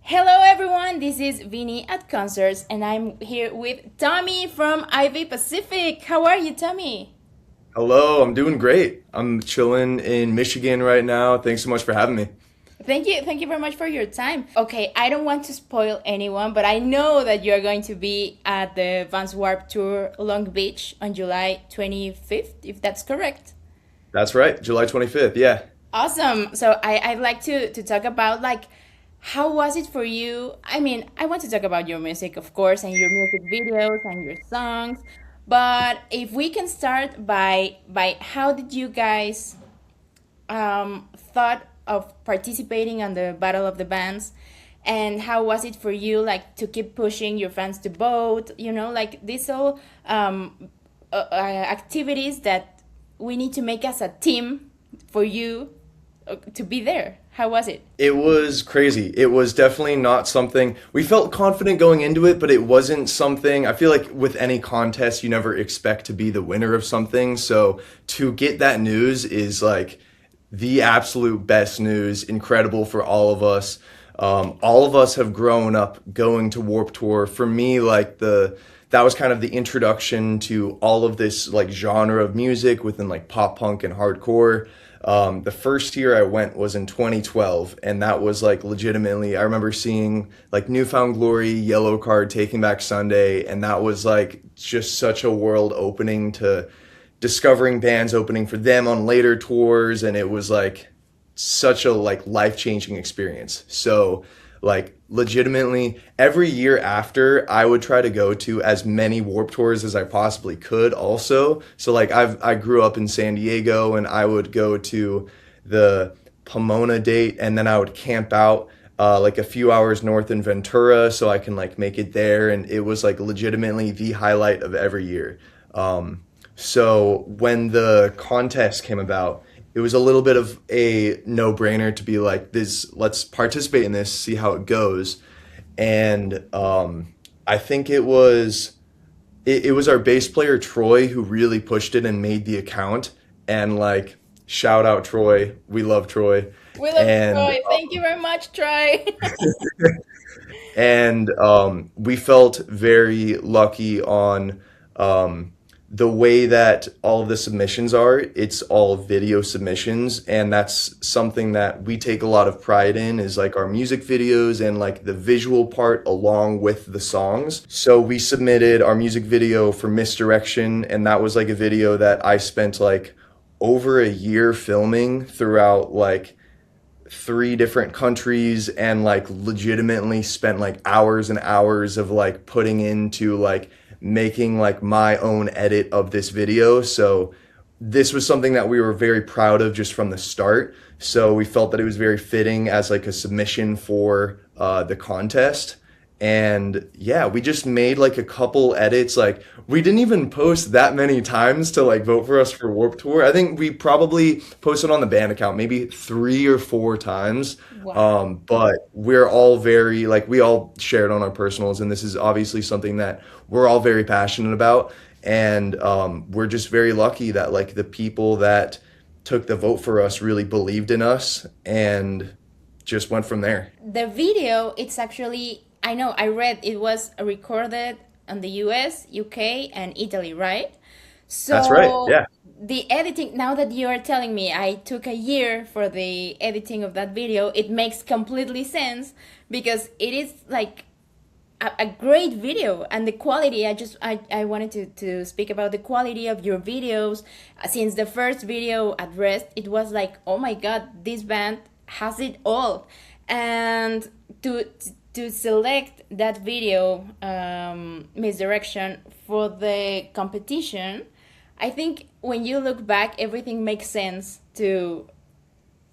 Hello, everyone. This is Vinny at Concerts, and I'm here with Tommy from Ivy Pacific. How are you, Tommy? Hello, I'm doing great. I'm chilling in Michigan right now. Thanks so much for having me. Thank you very much for your time. Okay, I don't want to spoil anyone, but I know that you're going to be at the Vans Warp Tour Long Beach on July 25th, if that's correct. That's right, July 25th. Yeah. Awesome. So I'd like to talk about like how was it for you? I mean, I want to talk about your music, of course, and your music videos and your songs. But if we can start by how did you guys thought of participating on the Battle of the Bands, and how was it for you like to keep pushing your fans to vote? You know, like these all activities that we need to make as a team for you to be there. How was it? It was crazy. It was definitely not something we felt confident going into it, but it wasn't something I feel like with any contest you never expect to be the winner of something. So to get that news is like the absolute best news, incredible for all of us have grown up going to Warp Tour. For me, like the that was kind of the introduction to all of this like genre of music within like pop punk and hardcore. The first year I went was in 2012, and that was like legitimately. I remember seeing like Newfound Glory, Yellow Card, Taking Back Sunday, and that was like just such a world opening to discovering bands opening for them on later tours, and it was like such a like life-changing experience. So like legitimately every year after I would try to go to as many Warp Tours as I possibly could also. So like I grew up in San Diego, and I would go to the Pomona date, and then I would camp out like a few hours north in Ventura so I can like make it there, and it was like legitimately the highlight of every year. So when the contest came about, it was a little bit of a no-brainer to be like, this, let's participate in this, see how it goes. And I think it was our bass player Troy who really pushed it and made the account. And like, shout out Troy, we love Troy. We love And Troy. Thank you very much, Troy. we felt very lucky on um, the way that all of the submissions are. It's all video submissions, and that's something that we take a lot of pride in is like our music videos and like the visual part along with the songs. So we submitted our music video for Misdirection, and that was like a video that I spent like over a year filming throughout like three different countries, and like legitimately spent like hours and hours of like putting into like making like my own edit of this video. So this was something that we were very proud of just from the start. So we felt that it was very fitting as like a submission for the contest. And yeah, we just made like a couple edits. Like we didn't even post that many times to like vote for us for Warp Tour. I think we probably posted on the band account maybe three or four times. Wow. But we're all very like we all shared on our personals, and this is obviously something that we're all very passionate about. And we're just very lucky that like the people that took the vote for us really believed in us and just went from there. The video, it's actually, I know, I read it was recorded on the US, UK, and Italy, right? That's right. So Yeah. the editing, now that you are telling me I took a year for the editing of that video, it makes completely sense because it is like a great video, and the quality, I wanted to speak about the quality of your videos. Since the first video at Rest, it was like, oh my god, this band has it all. And to select that video, Misdirection, for the competition, I think when you look back, everything makes sense to,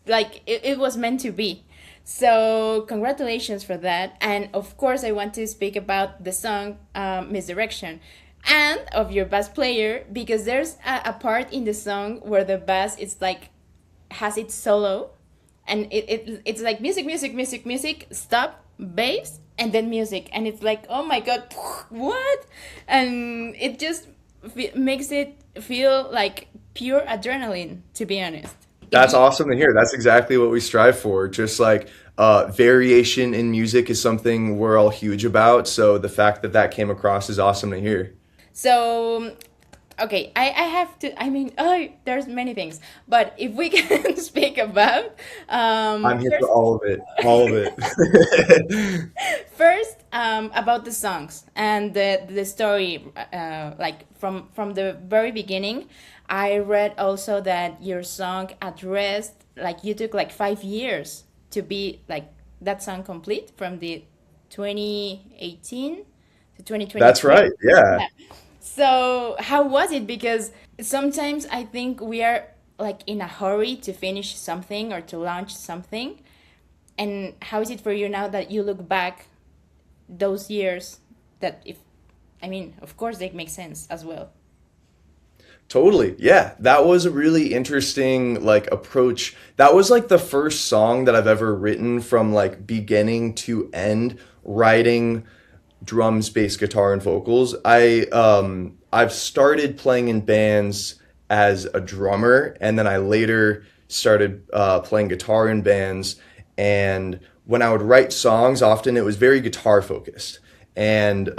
like, it was meant to be. So congratulations for that, and of course I want to speak about the song, Misdirection, and of your bass player, because there's a part in the song where the bass is like has its solo, and it's like music, music, music, music, stop, bass, and then music, and it's like, oh my god, what? And it just makes it feel like pure adrenaline, to be honest. If That's you awesome to hear. That's exactly what we strive for. Just like variation in music is something we're all huge about. So the fact that that came across is awesome to hear. So, okay, I have to, I mean, oh, there's many things, but if we can speak about, I'm here for first, all of it, all of it. first, about the songs and the story, like from the very beginning. I read also that your song At Rest, like you took like 5 years to be like that song complete from the 2018 to That's 2023. right. Yeah. Yeah. So how was it? Because sometimes I think we are like in a hurry to finish something or to launch something. And how is it for you now that you look back those years that if I mean, of course they make sense as well. Totally. Yeah. That was a really interesting like approach. That was like the first song that I've ever written from like beginning to end, writing drums, bass, guitar, and vocals. I've started playing in bands as a drummer, and then I later started playing guitar in bands. And when I would write songs, often it was very guitar focused. And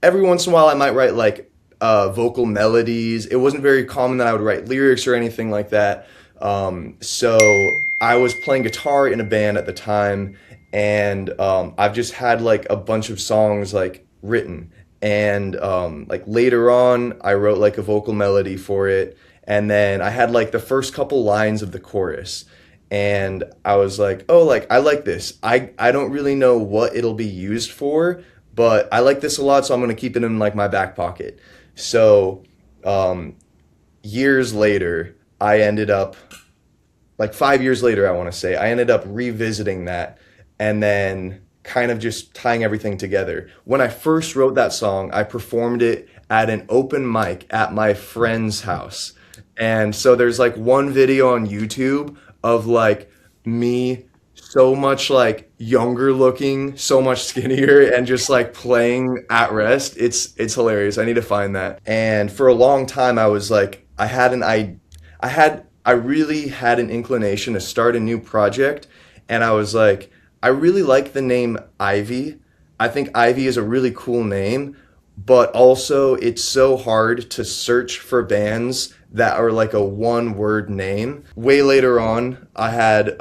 every once in a while, I might write like vocal melodies. It wasn't very common that I would write lyrics or anything like that. So I was playing guitar in a band at the time, and I've just had like a bunch of songs like written. And like later on, I wrote like a vocal melody for it, and then I had like the first couple lines of the chorus. And I was like, oh, like I like this. I don't really know what it'll be used for, but I like this a lot, so I'm gonna keep it in like my back pocket. So um, years later, I ended up like 5 years later, I want to say, I ended up revisiting that and then kind of just tying everything together. When I first wrote that song, I performed it at an open mic at my friend's house. And so there's like one video on YouTube of like me so much like younger looking, so much skinnier and just like playing At Rest. It's hilarious. I need to find that. And for a long time I was like I really had an inclination to start a new project, and I was like, I really like the name Ivy. I think Ivy is a really cool name, but also it's so hard to search for bands that are like a one word name. Way later on, I had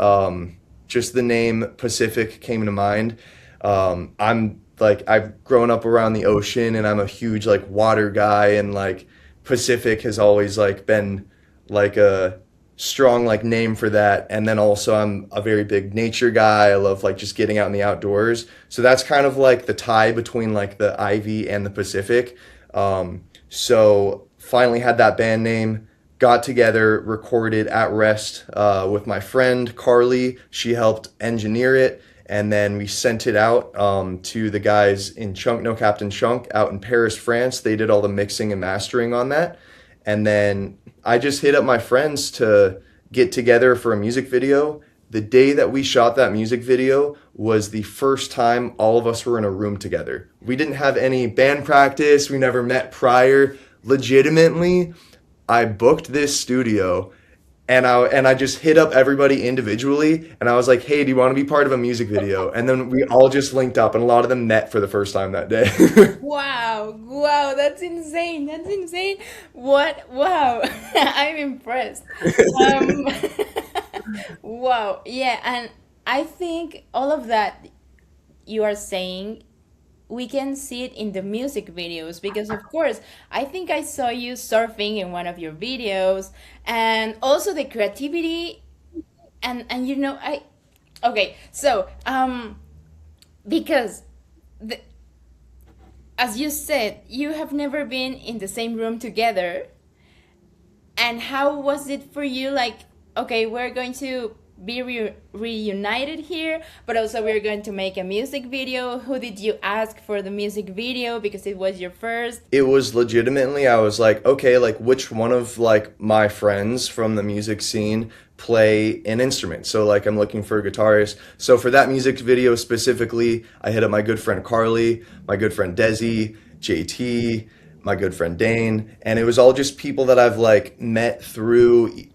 just the name Pacific came to mind. I'm like, I've grown up around the ocean and I'm a huge like water guy, and like Pacific has always like been like a strong like name for that. And then also I'm a very big nature guy. I love like just getting out in the outdoors. So that's kind of like the tie between like the Ivy and the Pacific. So finally had that band name, got together, recorded At Rest with my friend Carly. She helped engineer it. And then we sent it out to the guys in Chunk No Captain Chunk out in Paris, France. They did all the mixing and mastering on that. And then I just hit up my friends to get together for a music video. The day that we shot that music video was the first time all of us were in a room together. We didn't have any band practice, we never met prior. Legitimately, I booked this studio, and I just hit up everybody individually, and I was like, "Hey, do you want to be part of a music video?" And then we all just linked up, and a lot of them met for the first time that day. Wow, wow, that's insane. That's insane. What? Wow, I'm impressed. Um, wow, yeah, and I think all of that you are saying, we can see it in the music videos because, of course, I think I saw you surfing in one of your videos, and also the creativity, and you know, I okay, so because. The, as you said, you have never been in the same room together. And how was it for you? Like, okay, we're going to be reunited here, but also we're going to make a music video. Who did you ask for the music video? Because it was your first. It was legitimately, I was like, okay, like which one of like my friends from the music scene play an instrument? So like I'm looking for a guitarist. So for that music video specifically, I hit up my good friend Carly, my good friend Desi, JT, my good friend Dane, and it was all just people that I've like met through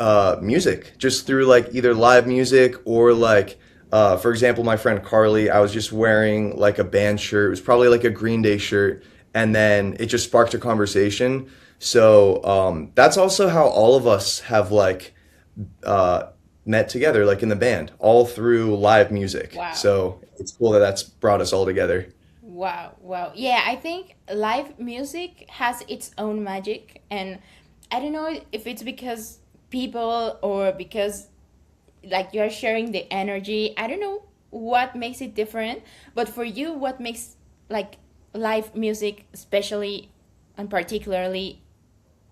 music, just through like either live music or like For example, my friend Carly, I was just wearing like a band shirt. It was probably like a Green Day shirt, and then it just sparked a conversation. So that's also how all of us have like uh, met together, like in the band, all through live music. Wow. So it's cool that that's brought us all together. Wow, wow. Yeah, I think live music has its own magic, and I don't know if it's because people or because like you're sharing the energy. I don't know what makes it different, but for you, what makes like live music especially and particularly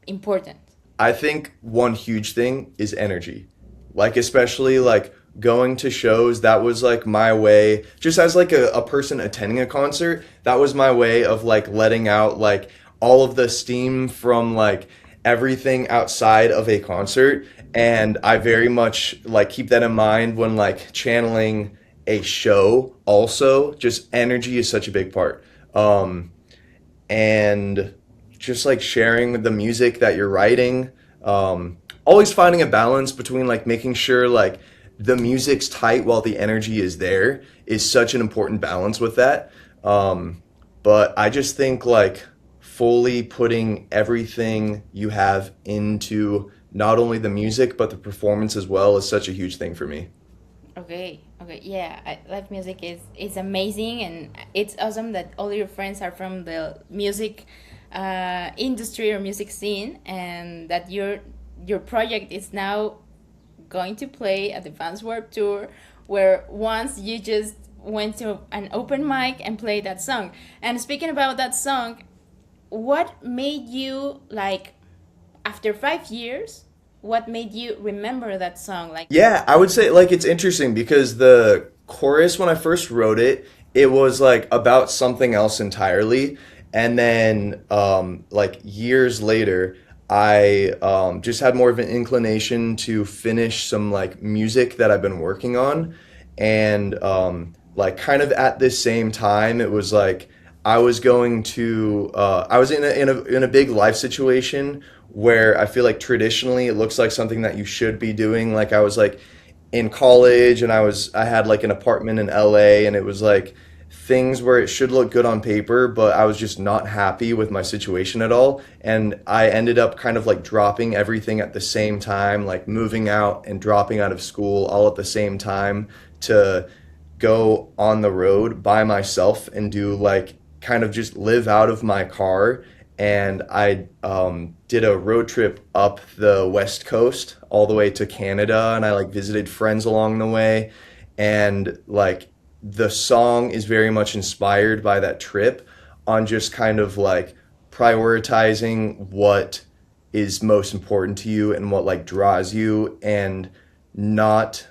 important? I think one huge thing is energy. Like especially like going to shows, that was like my way, just as like a person attending a concert, that was my way of like letting out like all of the steam from like everything outside of a concert. And I very much like keep that in mind when like channeling a show also. Just energy is such a big part. And just like sharing the music that you're writing, always finding a balance between like making sure like the music's tight while the energy is there is such an important balance with that. But I just think like fully putting everything you have into not only the music but the performance as well is such a huge thing for me. Okay, okay, yeah. Live music is amazing, and it's awesome that all your friends are from the music industry or music scene, and that your project is now going to play at the Vans Warped Tour, where once you just went to an open mic and played that song. And speaking about that song, what made you like after 5 years? What made you remember that song? Like, Yeah, I would say like it's interesting because the chorus when I first wrote it, it was like about something else entirely. And then like years later, I just had more of an inclination to finish some like music that I've been working on. And like kind of at this same time, it was like I was going to I was in a big life situation where I feel like traditionally it looks like something that you should be doing. Like I was like in college and I had like an apartment in LA, and it was like things where it should look good on paper, but I was just not happy with my situation at all. And I ended up kind of like dropping everything at the same time, like moving out and dropping out of school all at the same time to go on the road by myself and do like kind of just live out of my car. And I did a road trip up the West Coast all the way to Canada, and I like visited friends along the way. And like the song is very much inspired by that trip on just kind of like prioritizing what is most important to you and what like draws you, and not,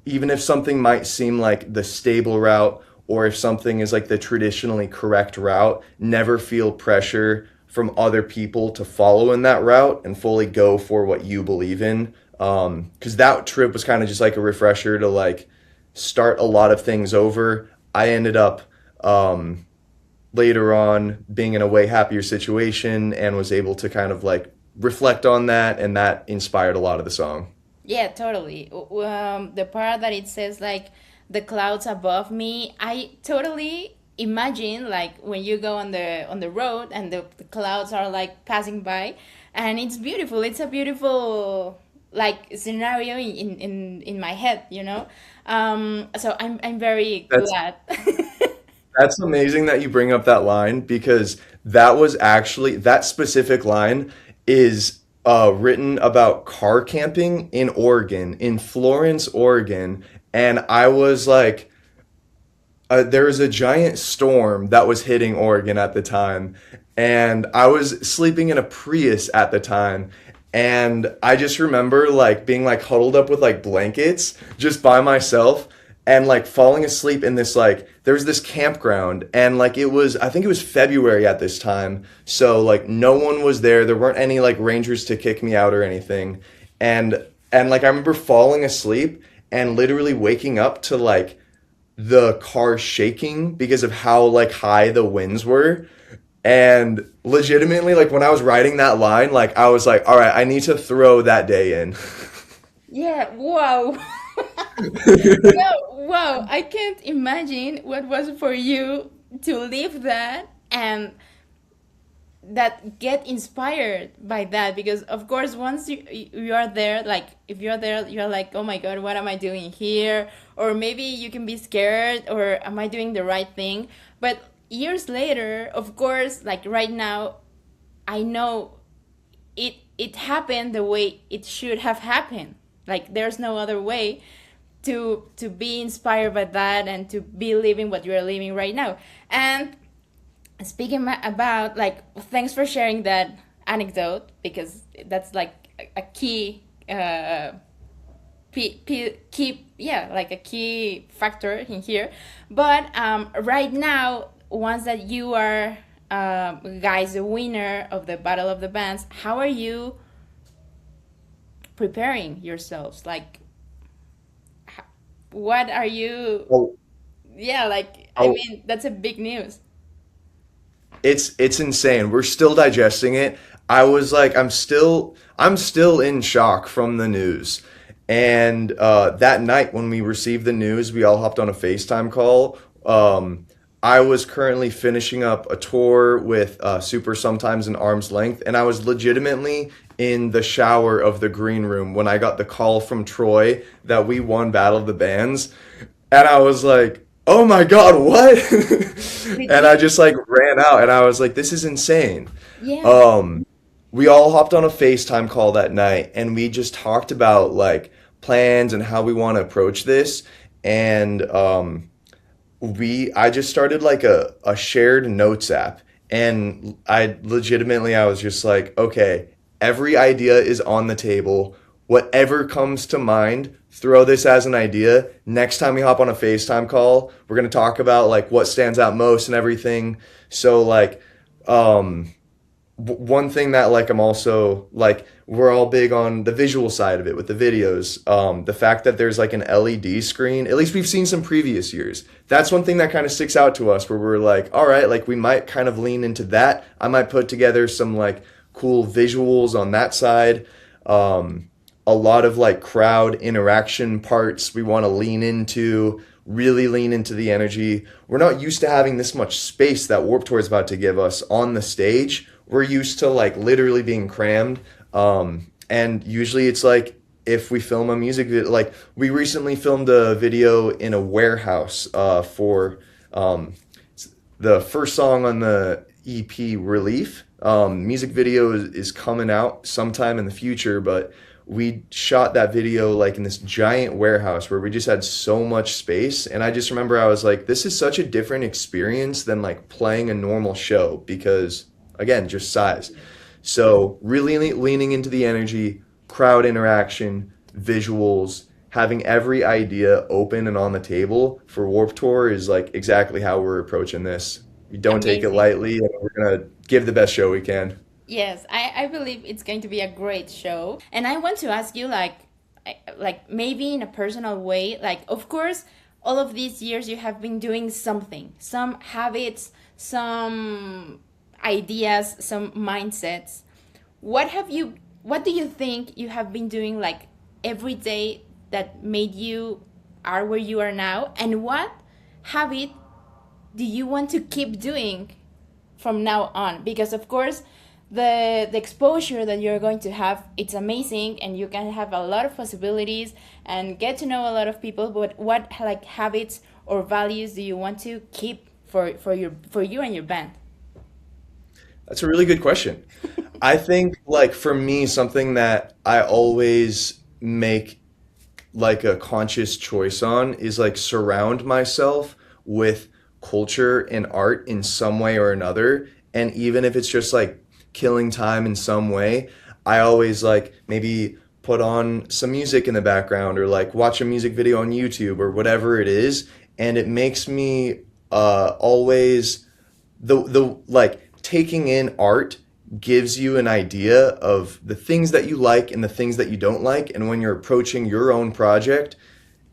even if something might seem like the stable route or if something is like the traditionally correct route, never feel pressure from other people to follow in that route and fully go for what you believe in. Because that trip was kind of just like a refresher to like start a lot of things over. I ended up later on being in a way happier situation and was able to kind of like reflect on that, and that inspired a lot of the song. yeah, totally. The part that it says like the clouds above me, I totally imagine like when you go on the road and the clouds are like passing by, and it's beautiful. It's a beautiful like scenario in my head, you know. So I'm very That's glad. That's amazing that you bring up that line, because that was actually, that specific line is written about car camping in Oregon, in Florence, Oregon. And I was like, there was a giant storm that was hitting Oregon at the time. And I was sleeping in a Prius at the time. And I just remember like being like huddled up with like blankets just by myself and like falling asleep in this like there was this campground, and like it was, I think it was February at this time, so like no one was there, there weren't any like rangers to kick me out or anything. And like I remember falling asleep and literally waking up to like the car shaking because of how like high the winds were. And legitimately, like when I was writing that line, like I was like, all right, I need to throw that day in. Yeah, wow. No, wow, I can't imagine what was for you to live that and that get inspired by that, because of course once you are there, like if you're there you're like, oh my god, what am I doing here? Or maybe you can be scared, or am I doing the right thing? But years later, of course, like right now, I know it happened the way it should have happened. Like there's no other way to be inspired by that and to be living what you're living right now. And speaking about, like, thanks for sharing that anecdote, because that's like a key key, yeah, like a key factor in here. But right now, once that you are, guys, the winner of the Battle of the Bands, how are you preparing yourselves? Like, what are you? Oh, Yeah, like, I oh, mean, that's a big news. it's insane. We're still digesting it. I was like, I'm still in shock from the news. And that night when we received the news, we all hopped on a FaceTime call. I was currently finishing up a tour with Super Sometimes in Arm's Length, and I was legitimately in the shower of the green room when I got the call from Troy that we won Battle of the Bands. And I was like, oh my God, what? Did And you? I just like ran out and I was like, this is insane. Yeah. Um, we all hopped on a FaceTime call that night and we just talked about like plans and how we want to approach this. And I just started like a shared notes app. And I was just like, okay, every idea is on the table. Whatever comes to mind, throw this as an idea. Next time we hop on a FaceTime call, we're gonna talk about like what stands out most and everything. So like, um, one thing that like I'm also like we're all big on the visual side of it with the videos. The fact that there's like an LED screen, at least we've seen some previous years. That's one thing that kind of sticks out to us where we're like, all right, like we might kind of lean into that. I might put together some like cool visuals on that side. A lot of like crowd interaction parts we want to lean into, really lean into the energy. We're not used to having this much space that Warped Tour is about to give us on the stage. We're used to like literally being crammed. And usually it's like if we film a music video, like we recently filmed a video in a warehouse for um, the first song on the EP, Relief. Music video is coming out sometime in the future, but we shot that video like in this giant warehouse where we just had so much space. And I just remember I was like, this is such a different experience than like playing a normal show because, again, just size. So, really leaning into the energy, crowd interaction, visuals, having every idea open and on the table for Warped Tour is like exactly how we're approaching this. We don't take it Amazing. lightly, and we're gonna give the best show we can. Yes, I believe it's going to be a great show. And I want to ask you, like, like maybe in a personal way, like, of course, all of these years you have been doing something, some habits, some ideas, some mindsets. What do you think you have been doing, like, every day that made you are where you are now? And what habit do you want to keep doing from now on? Because of course the exposure that you're going to have, it's amazing, and you can have a lot of possibilities and get to know a lot of people. But what, like, habits or values do you want to keep for you and your band? That's a really good question. I think, like, for me, something that I always make like a conscious choice on is like surround myself with culture and art in some way or another. And even if it's just like killing time in some way, I always like maybe put on some music in the background or like watch a music video on YouTube or whatever it is. And it makes me always the like taking in art gives you an idea of the things that you like and the things that you don't like. And when you're approaching your own project,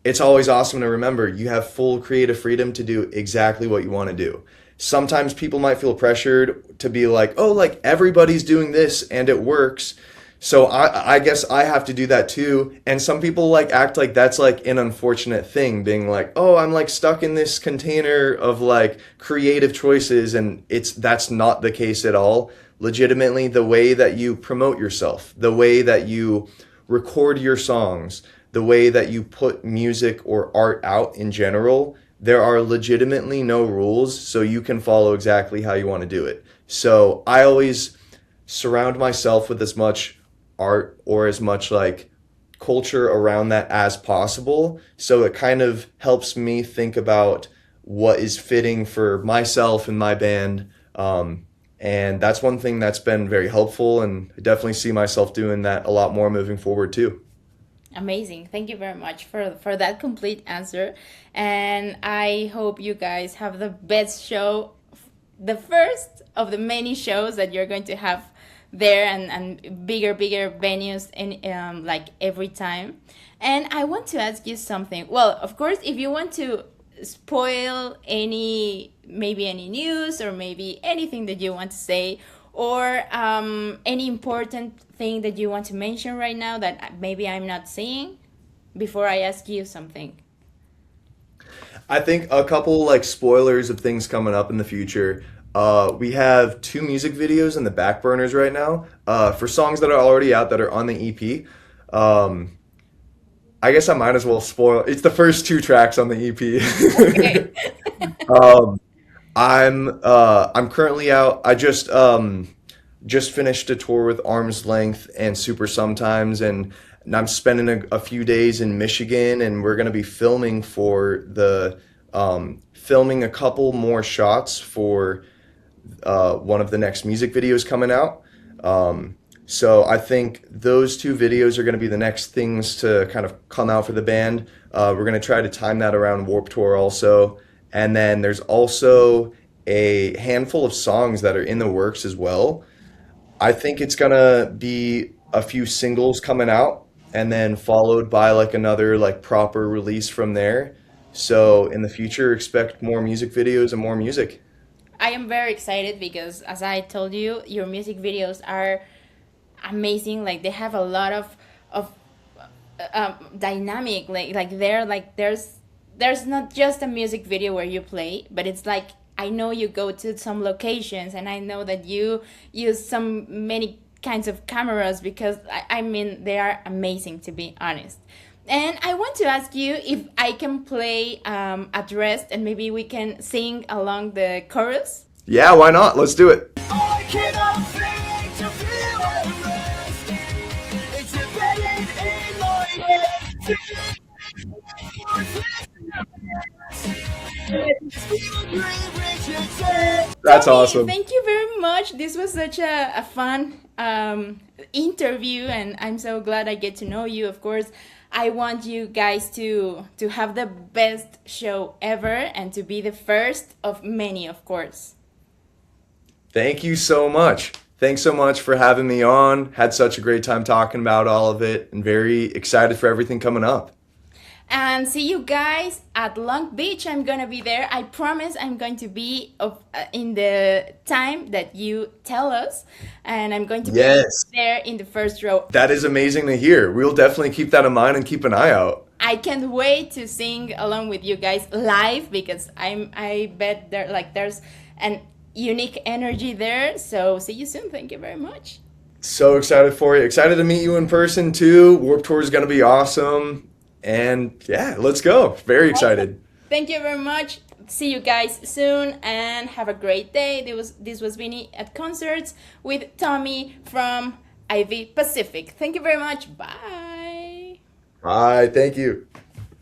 it's always awesome to remember you have full creative freedom to do exactly what you want to do. Sometimes people might feel pressured to be like, oh, like everybody's doing this and it works. So I guess I have to do that too. And some people like act like that's like an unfortunate thing, being like, oh, I'm like stuck in this container of like creative choices, and that's not the case at all. Legitimately, the way that you promote yourself, the way that you record your songs, the way that you put music or art out in general, there are legitimately no rules, so you can follow exactly how you want to do it. So I always surround myself with as much art or as much like culture around that as possible. So it kind of helps me think about what is fitting for myself and my band. And that's one thing that's been very helpful, and I definitely see myself doing that a lot more moving forward too. Amazing. Thank you very much for that complete answer. And I hope you guys have the best show, the first of the many shows that you're going to have there, and bigger venues in like every time. And I want to ask you something. Well, of course, if you want to spoil any, maybe any news or maybe anything that you want to say, or any important thing that you want to mention right now that maybe I'm not seeing before I ask you something. I think a couple like spoilers of things coming up in the future. We have two music videos in the back burners right now for songs that are already out that are on the EP. Um, I guess I might as well spoil. It's the first two tracks on the Okay. EP. um, I'm currently out. I just finished a tour with Arm's Length and Super Sometimes, and I'm spending a few days in Michigan, and we're gonna be filming for the filming a couple more shots for one of the next music videos coming out. So I think those two videos are going to be the next things to kind of come out for the band. We're going to try to time that around Warped Tour also. And then there's also a handful of songs that are in the works as well. I think it's going to be a few singles coming out and then followed by like another like proper release from there. So in the future, expect more music videos and more music. I am very excited because, as I told you, your music videos are amazing. Like they have a lot of dynamic. Like they're like there's not just a music video where you play, but it's like I know you go to some locations, and I know that you use some many kinds of cameras because I mean they are amazing, to be honest. And I want to ask you if I can play at rest, and maybe we can sing along the chorus. Yeah, why not? Let's do it. I cannot think to feel unrest. It's embedded in my head. That's Tommy, awesome. thank you very much. This was such a fun interview, and I'm so glad I get to know you. Of course, I want you guys to have the best show ever and to be the first of many, of course. Thank you so much. Thanks so much for having me on. Had such a great time talking about all of it and very excited for everything coming up. And see you guys at Long Beach. I'm gonna be there. I promise I'm going to be in the time that you tell us, and I'm going to be Yes. there in the first row. That is amazing to hear. We'll definitely keep that in mind and keep an eye out. I can't wait to sing along with you guys live because I bet there's an unique energy there. So see you soon. Thank you very much. So excited for you. Excited to meet you in person too. Warp Tour is going to be awesome. And yeah, let's go. Very excited. Thank you very much. See you guys soon and have a great day. This was Vinny at concerts with Tommy from Ivy Pacific. Thank you very much. Bye. Bye. Thank you.